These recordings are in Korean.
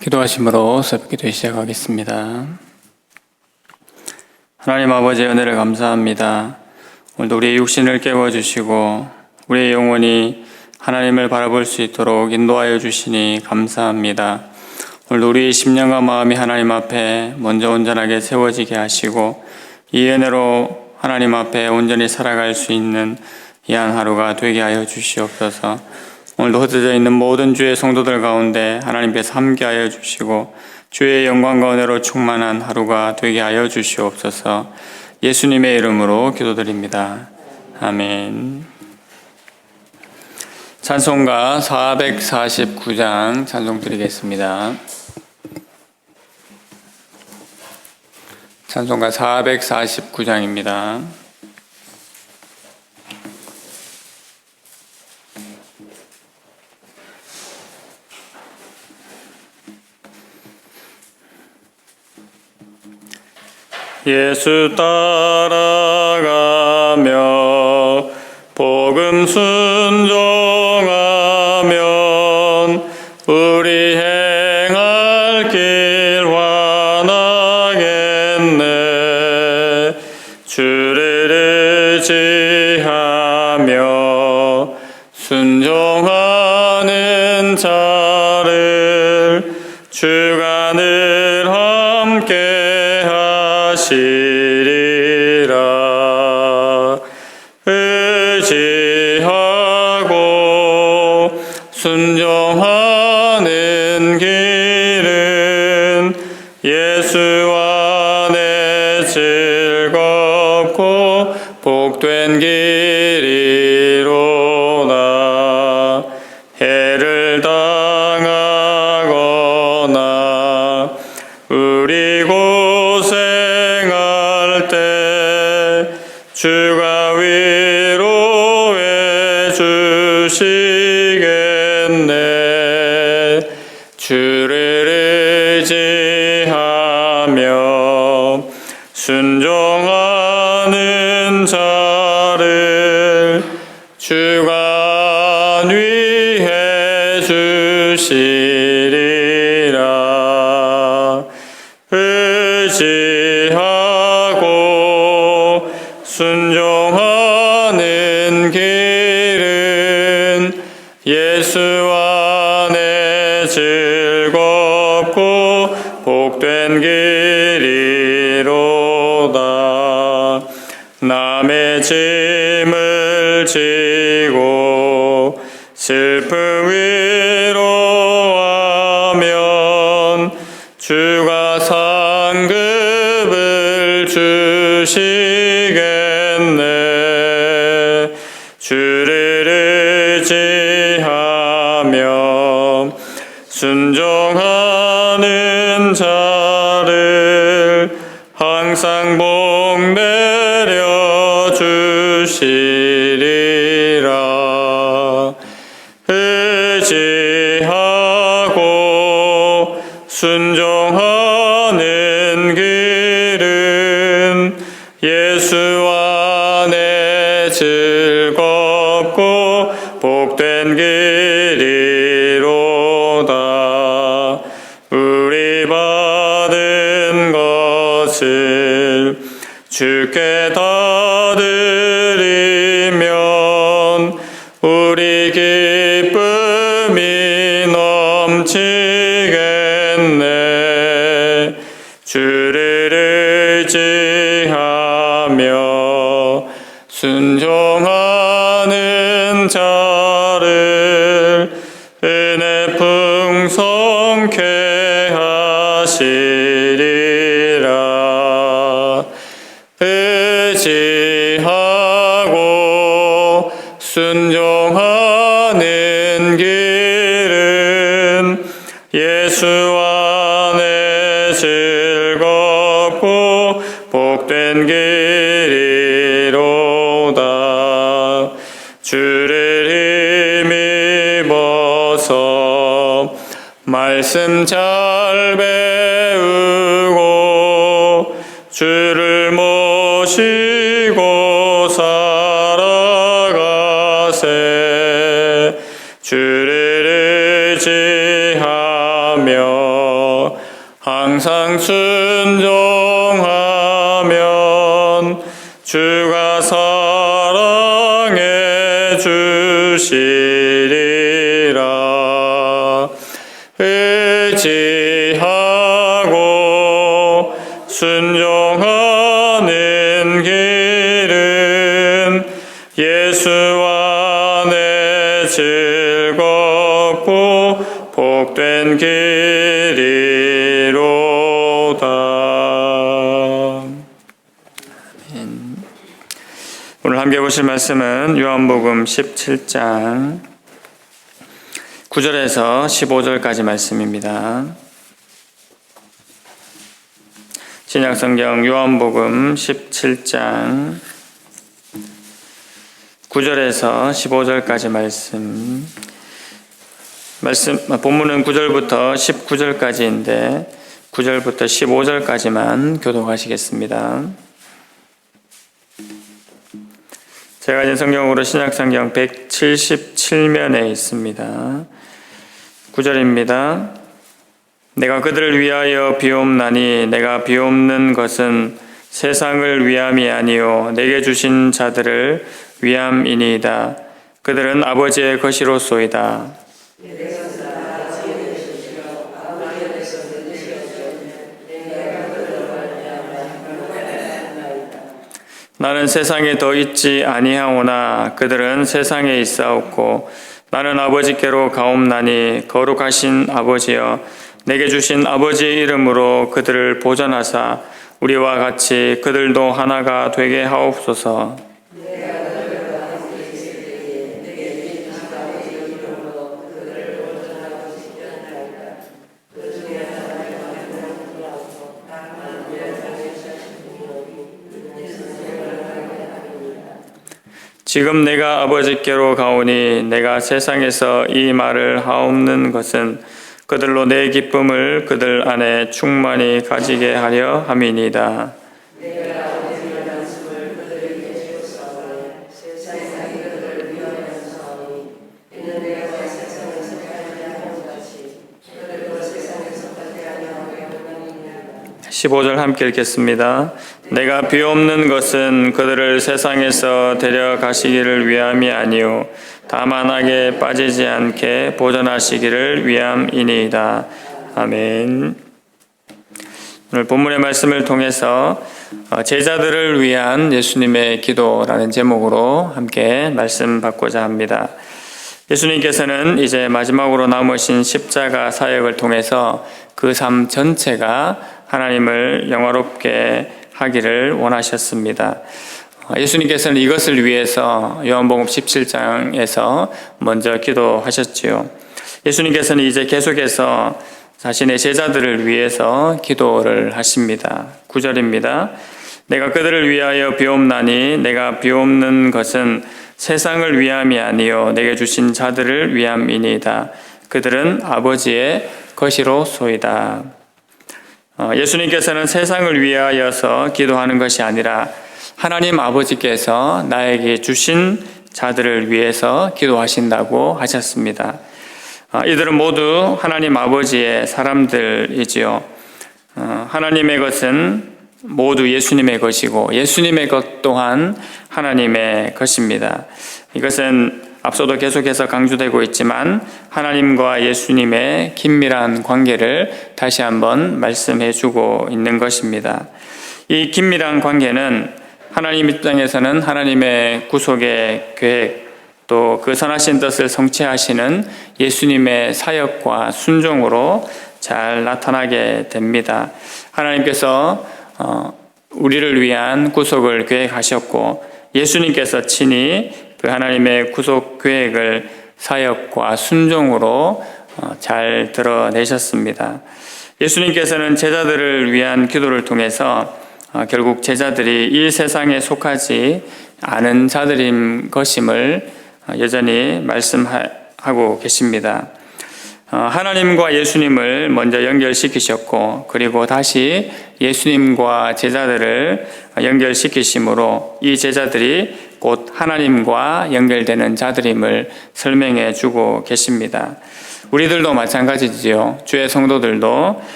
기도하심으로 새벽 기도 시작하겠습니다. 하나님 아버지의 은혜를 감사합니다. 오늘도 우리의 육신을 깨워주시고 우리의 영혼이 하나님을 바라볼 수 있도록 인도하여 주시니 감사합니다. 오늘도 우리의 심령과 마음이 하나님 앞에 먼저 온전하게 세워지게 하시고 이 은혜로 하나님 앞에 온전히 살아갈 수 있는 이한 하루가 되게 하여 주시옵소서. 오늘도 흩어져 있는 모든 주의 성도들 가운데 하나님께서 함께하여 주시고 주의 영광과 은혜로 충만한 하루가 되게 하여 주시옵소서. 예수님의 이름으로 기도드립니다. 아멘. 찬송가 449장 찬송 드리겠습니다. 찬송가 449장입니다. 예수 따라가며 복음 순종하면 우리 행할 길 환하겠네. 주를 의지하며 순종하는 자를 주가 늘 함께 하시리라. 의지하고 순종하는 길은 예수 안에 즐겁고 복된 길이로다. 해를 당하거나 우리 고생할 때 주가 위로해 주시겠네. 주를 의지하며 순종하는 자를 주가 안위해 주시리라. 의지하고 순종하는 길은 예수 안에 즐겁고 복된 길이로다. 남의 짐을 지고 슬픔 위로하면 주가 상급을 주시겠네. 주를 의지하며 순종하는 자를 항상 복 내려 주시리라. 의지하고 순종하는 길은 예수 안에 즐겁고 복된 길이로다. 우리 받은 것을 주께 다 드리면 우리 기쁨이 넘치겠네. 주를 의지하며 순종하는 자를 은혜 풍성케 하시리라. 의지하고 순종하는 길은 예수 안에 즐겁고 복된 길이로다. 주를 힘입어서 말씀 잘 배우고 주를 모시고 살아가세. 주를 의지하며 항상 순종하면 주가 사랑해 주시리라. 의지하고 순종하는 길은 예수 안에 즐겁고 복된 길이로다. 오늘 함께 보실 말씀은 요한복음 17장 9절에서 15절까지 말씀입니다. 신약성경 요한복음 17장 9절에서 15절까지 본문은 9절부터 19절까지인데 9절부터 15절까지만 교독하시겠습니다. 제가 가진 성경으로 신약성경 177면에 있습니다. 9절입니다. 내가 그들을 위하여 비옵나니 내가 비옵는 것은 세상을 위함이 아니요 내게 주신 자들을 위함이니이다. 그들은 아버지의 것이로소이다. 나는 세상에 더 있지 아니하오나 그들은 세상에 있사옵고 나는 아버지께로 가옵나니 거룩하신 아버지여 내게 주신 아버지의 이름으로 그들을 보전하사 우리와 같이 그들도 하나가 되게 하옵소서. 지금 내가 아버지께로 가오니 내가 세상에서 이 말을 하옵는 것은 그들로 내 기쁨을 그들 안에 충만히 가지게 하려 함이니이다. (15절) 함께 읽겠습니다. 내가 비옵는 것은 그들을 세상에서 데려가시기를 위함이 아니요 다만 악에 빠지지 않게 보존하시기를 위함이니이다. 아멘. 오늘 본문의 말씀을 통해서 제자들을 위한 예수님의 기도라는 제목으로 함께 말씀 받고자 합니다. 예수님께서는 이제 마지막으로 남으신 십자가 사역을 통해서 그 삶 전체가 하나님을 영화롭게 하기를 원하셨습니다. 예수님께서는 이것을 위해서 요한복음 17장에서 먼저 기도하셨지요. 예수님께서는 이제 계속해서 자신의 제자들을 위해서 기도를 하십니다. 9절입니다. 내가 그들을 위하여 비옵나니 내가 비옵는 것은 세상을 위함이 아니요 내게 주신 자들을 위함이니이다. 그들은 아버지의 것이로소이다. 예수님께서는 세상을 위하여서 기도하는 것이 아니라 하나님 아버지께서 나에게 주신 자들을 위해서 기도하신다고 하셨습니다. 이들은 모두 하나님 아버지의 사람들이지요. 하나님의 것은 모두 예수님의 것이고 예수님의 것 또한 하나님의 것입니다. 이것은 앞서도 계속해서 강조되고 있지만 하나님과 예수님의 긴밀한 관계를 다시 한번 말씀해 주고 있는 것입니다. 이 긴밀한 관계는 하나님 입장에서는 하나님의 구속의 계획 또 그 선하신 뜻을 성취하시는 예수님의 사역과 순종으로 잘 나타나게 됩니다. 하나님께서 우리를 위한 구속을 계획하셨고 예수님께서 친히 그 하나님의 구속 계획을 사역과 순종으로 잘 드러내셨습니다. 예수님께서는 제자들을 위한 기도를 통해서 결국 제자들이 이 세상에 속하지 않은 자들인 것임을 여전히 말씀하고 계십니다. 하나님과 예수님을 먼저 연결시키셨고 그리고 다시 예수님과 제자들을 연결시키심으로 이 제자들이 곧 하나님과 연결되는 자들임을 설명해 주고 계십니다. 우리들도 마찬가지지요. 주의 성도들도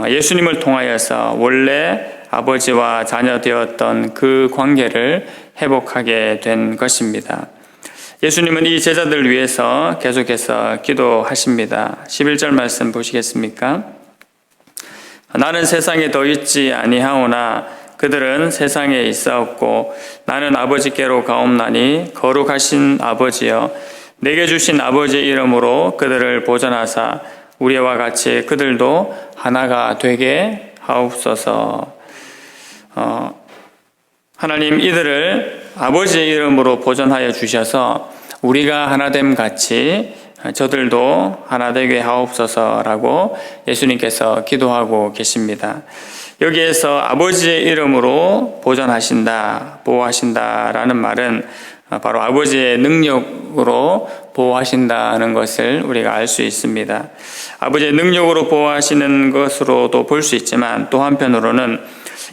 예수님을 통하여서 원래 아버지와 자녀 되었던 그 관계를 회복하게 된 것입니다. 예수님은 이 제자들을 위해서 계속해서 기도하십니다. 11절 말씀 보시겠습니까? 나는 세상에 더 있지 아니하오나 그들은 세상에 있사옵고 나는 아버지께로 가옵나니 거룩하신 아버지여 내게 주신 아버지의 이름으로 그들을 보존하사 우리와 같이 그들도 하나가 되게 하옵소서. 하나님 이들을 아버지의 이름으로 보존하여 주셔서 우리가 하나됨 같이 저들도 하나 되게 하옵소서라고 예수님께서 기도하고 계십니다. 여기에서 아버지의 이름으로 보존하신다, 보호하신다라는 말은 바로 아버지의 능력으로 보호하신다는 것을 우리가 알 수 있습니다. 아버지의 능력으로 보호하시는 것으로도 볼 수 있지만 또 한편으로는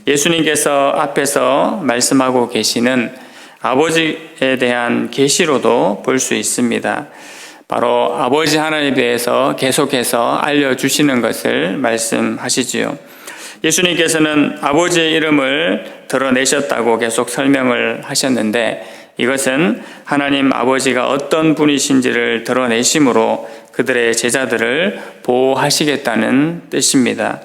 예수님께서 앞에서 말씀하고 계시는 아버지에 대한 계시로도 볼 수 있습니다. 바로 아버지 하나님에 대해서 계속해서 알려주시는 것을 말씀하시지요. 예수님께서는 아버지의 이름을 드러내셨다고 계속 설명을 하셨는데 이것은 하나님 아버지가 어떤 분이신지를 드러내심으로 그들의 제자들을 보호하시겠다는 뜻입니다.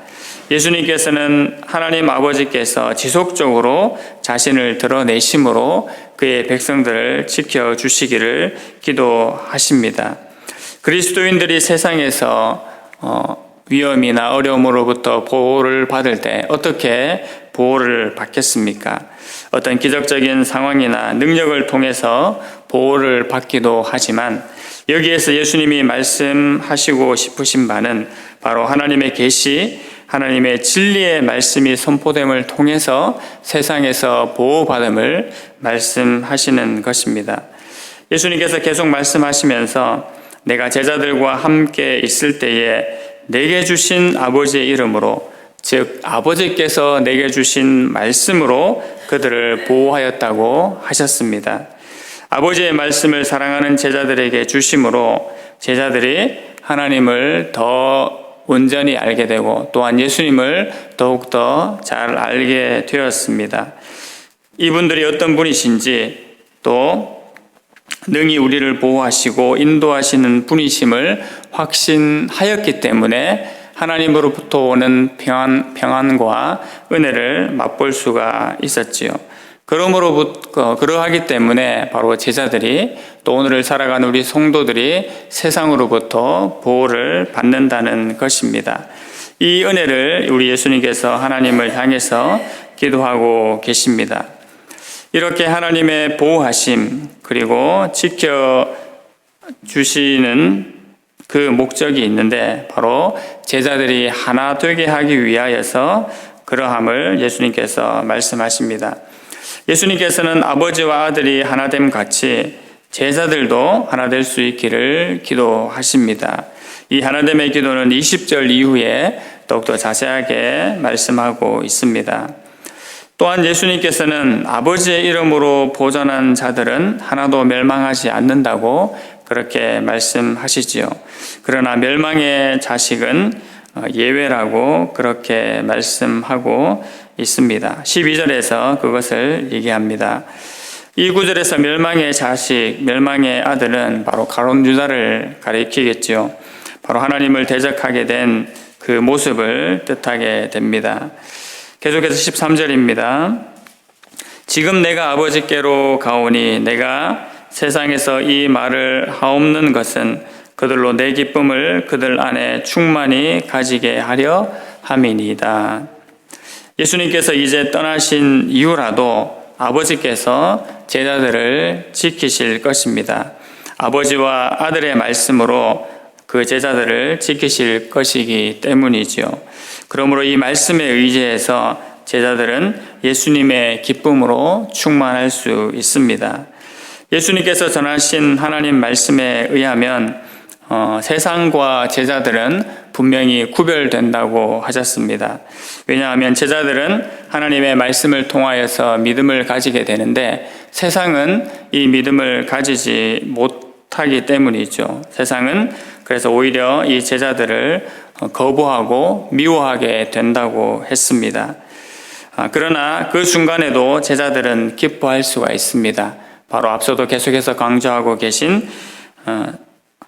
예수님께서는 하나님 아버지께서 지속적으로 자신을 드러내심으로 그의 백성들을 지켜주시기를 기도하십니다. 그리스도인들이 세상에서 위험이나 어려움으로부터 보호를 받을 때 어떻게 보호를 받겠습니까? 어떤 기적적인 상황이나 능력을 통해서 보호를 받기도 하지만 여기에서 예수님이 말씀하시고 싶으신 바는 바로 하나님의 계시, 하나님의 진리의 말씀이 선포됨을 통해서 세상에서 보호받음을 말씀하시는 것입니다. 예수님께서 계속 말씀하시면서 내가 제자들과 함께 있을 때에 내게 주신 아버지의 이름으로, 즉 아버지께서 내게 주신 말씀으로 그들을 보호하였다고 하셨습니다. 아버지의 말씀을 사랑하는 제자들에게 주심으로 제자들이 하나님을 더 온전히 알게 되고 또한 예수님을 더욱더 잘 알게 되었습니다. 이분들이 어떤 분이신지 또 능히 우리를 보호하시고 인도하시는 분이심을 확신하였기 때문에 하나님으로부터 오는 평안과 은혜를 맛볼 수가 있었지요. 그러하기 때문에 바로 제자들이 또 오늘을 살아가는 우리 성도들이 세상으로부터 보호를 받는다는 것입니다. 이 은혜를 우리 예수님께서 하나님을 향해서 기도하고 계십니다. 이렇게 하나님의 보호하심 그리고 지켜주시는 그 목적이 있는데 바로 제자들이 하나 되게 하기 위하여서 그러함을 예수님께서 말씀하십니다. 예수님께서는 아버지와 아들이 하나됨 같이 제자들도 하나 될 수 있기를 기도하십니다. 이 하나됨의 기도는 20절 이후에 더욱더 자세하게 말씀하고 있습니다. 또한 예수님께서는 아버지의 이름으로 보존한 자들은 하나도 멸망하지 않는다고 그렇게 말씀하시지요. 그러나 멸망의 자식은 예외라고 그렇게 말씀하고 있습니다. 12절에서 그것을 얘기합니다. 이 구절에서 멸망의 자식, 멸망의 아들은 바로 가룟 유다를 가리키겠지요. 바로 하나님을 대적하게 된 그 모습을 뜻하게 됩니다. 계속해서 13절입니다. 지금 내가 아버지께로 가오니 내가 세상에서 이 말을 하옵는 것은 그들로 내 기쁨을 그들 안에 충만히 가지게 하려 함이니이다. 예수님께서 이제 떠나신 이후라도 아버지께서 제자들을 지키실 것입니다. 아버지와 아들의 말씀으로 그 제자들을 지키실 것이기 때문이지요. 그러므로 이 말씀에 의지해서 제자들은 예수님의 기쁨으로 충만할 수 있습니다. 예수님께서 전하신 하나님 말씀에 의하면 세상과 제자들은 분명히 구별된다고 하셨습니다. 왜냐하면 제자들은 하나님의 말씀을 통하여서 믿음을 가지게 되는데 세상은 이 믿음을 가지지 못하기 때문이죠. 세상은 그래서 오히려 이 제자들을 거부하고 미워하게 된다고 했습니다. 그러나 그 순간에도 제자들은 기뻐할 수가 있습니다. 바로 앞서도 계속해서 강조하고 계신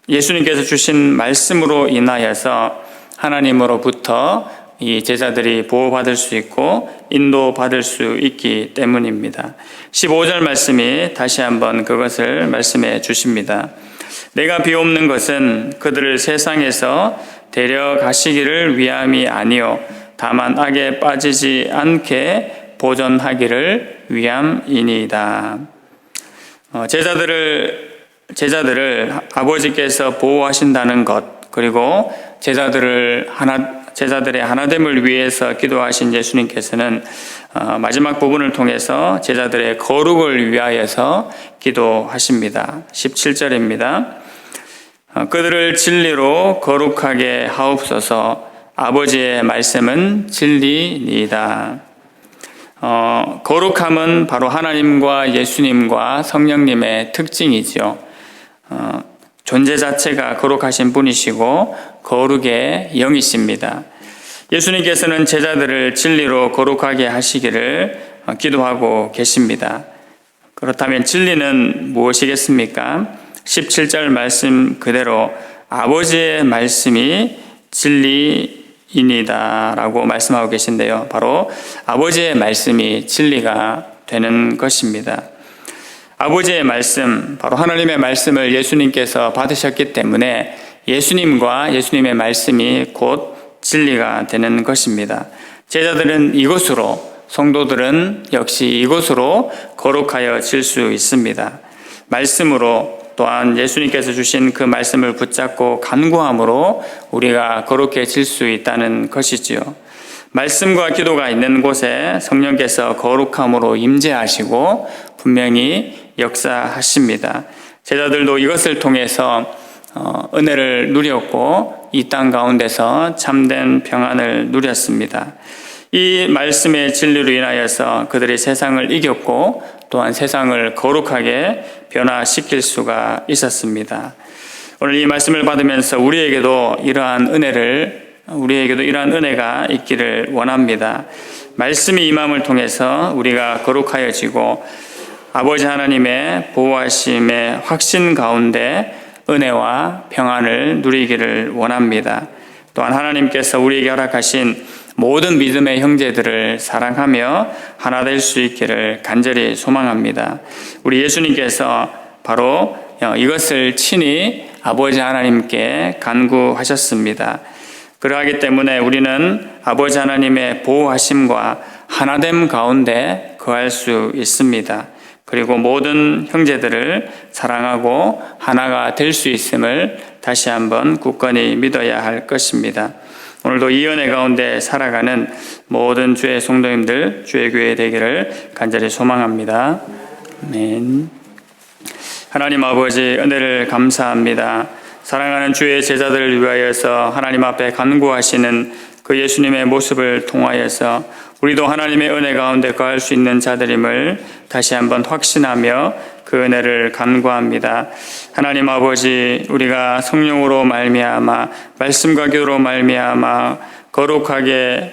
예수님께서 주신 말씀으로 인하여서 하나님으로부터 이 제자들이 보호받을 수 있고 인도받을 수 있기 때문입니다. 15절 말씀이 다시 한번 그것을 말씀해 주십니다. 내가 비옵는 것은 그들을 세상에서 데려가시기를 위함이 아니요 다만 악에 빠지지 않게 보존하기를 위함이니이다. 제자들을 아버지께서 보호하신다는 것, 그리고 제자들의 하나됨을 위해서 기도하신 예수님께서는 마지막 부분을 통해서 제자들의 거룩을 위하여서 기도하십니다. 17절입니다. 그들을 진리로 거룩하게 하옵소서. 아버지의 말씀은 진리니이다. 거룩함은 바로 하나님과 예수님과 성령님의 특징이죠. 존재 자체가 거룩하신 분이시고 거룩의 영이십니다. 예수님께서는 제자들을 진리로 거룩하게 하시기를 기도하고 계십니다. 그렇다면 진리는 무엇이겠습니까? 17절 말씀 그대로 아버지의 말씀이 진리이니다 라고 말씀하고 계신데요. 바로 아버지의 말씀이 진리가 되는 것입니다. 아버지의 말씀, 바로 하나님의 말씀을 예수님께서 받으셨기 때문에 예수님과 예수님의 말씀이 곧 진리가 되는 것입니다. 제자들은 이곳으로, 성도들은 역시 이곳으로 거룩하여질 수 있습니다. 말씀으로, 또한 예수님께서 주신 그 말씀을 붙잡고 간구함으로 우리가 거룩해질 수 있다는 것이지요. 말씀과 기도가 있는 곳에 성령께서 거룩함으로 임재하시고 분명히 역사하십니다. 제자들도 이것을 통해서 은혜를 누렸고 이 땅 가운데서 참된 평안을 누렸습니다. 이 말씀의 진리로 인하여서 그들이 세상을 이겼고 또한 세상을 거룩하게 변화시킬 수가 있었습니다. 오늘 이 말씀을 받으면서 우리에게도 이러한 은혜가 있기를 원합니다. 말씀이 임함을 통해서 우리가 거룩하여지고 아버지 하나님의 보호하심의 확신 가운데 은혜와 평안을 누리기를 원합니다. 또한 하나님께서 우리에게 허락하신 모든 믿음의 형제들을 사랑하며 하나 될 수 있기를 간절히 소망합니다. 우리 예수님께서 바로 이것을 친히 아버지 하나님께 간구하셨습니다. 그러하기 때문에 우리는 아버지 하나님의 보호하심과 하나됨 가운데 거할 수 있습니다. 그리고 모든 형제들을 사랑하고 하나가 될 수 있음을 다시 한번 굳건히 믿어야 할 것입니다. 오늘도 이 은혜 가운데 살아가는 모든 주의 성도님들, 주의 교회 되기를 간절히 소망합니다. 아멘. 하나님 아버지 은혜를 감사합니다. 사랑하는 주의 제자들을 위하여서 하나님 앞에 간구하시는 그 예수님의 모습을 통하여서 우리도 하나님의 은혜 가운데 거할 수 있는 자들임을 다시 한번 확신하며 그 은혜를 간구합니다. 하나님 아버지, 우리가 성령으로 말미암아 말씀과 기도로 말미암아 거룩하게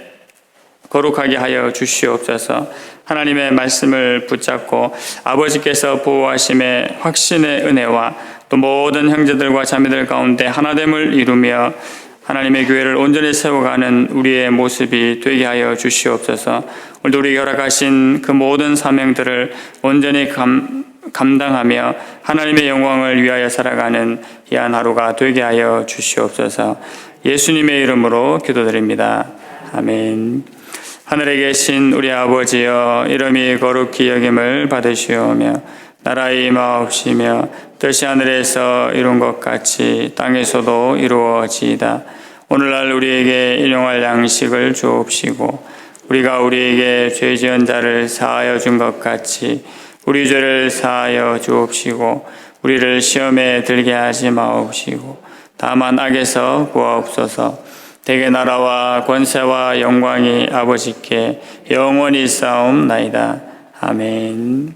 하여 주시옵소서. 하나님의 말씀을 붙잡고 아버지께서 보호하심의 확신의 은혜와 또 모든 형제들과 자매들 가운데 하나됨을 이루며 하나님의 교회를 온전히 세워가는 우리의 모습이 되게 하여 주시옵소서. 오늘도 우리에게 허락하신 그 모든 사명들을 온전히 감당하며 하나님의 영광을 위하여 살아가는 이 한 하루가 되게 하여 주시옵소서. 예수님의 이름으로 기도드립니다. 아멘. 하늘에 계신 우리 아버지여, 이름이 거룩히 여김을 받으시오며 나라의 임하옵시며 뜻이 하늘에서 이룬 것 같이 땅에서도 이루어지이다. 오늘날 우리에게 일용할 양식을 주옵시고 우리가 우리에게 죄 지은 자를 사하여 준 것 같이 우리 죄를 사하여 주옵시고 우리를 시험에 들게 하지 마옵시고 다만 악에서 구하옵소서. 대개 나라와 권세와 영광이 아버지께 영원히 싸움나이다. 아멘.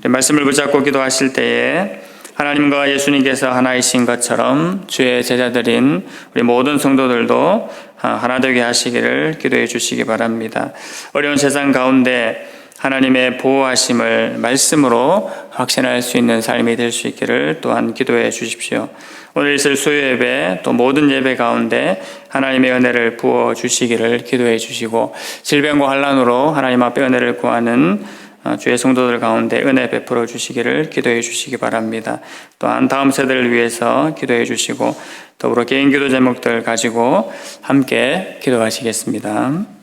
말씀을 붙잡고 기도하실 때에 하나님과 예수님께서 하나이신 것처럼 주의 제자들인 우리 모든 성도들도 하나 되게 하시기를 기도해 주시기 바랍니다. 어려운 세상 가운데 하나님의 보호하심을 말씀으로 확신할 수 있는 삶이 될 수 있기를 또한 기도해 주십시오. 오늘 있을 수요 예배 또 모든 예배 가운데 하나님의 은혜를 부어 주시기를 기도해 주시고 질병과 환난으로 하나님 앞에 은혜를 구하는 주의 성도들 가운데 은혜 베풀어 주시기를 기도해 주시기 바랍니다. 또한 다음 세대를 위해서 기도해 주시고 더불어 개인 기도 제목들 가지고 함께 기도하시겠습니다.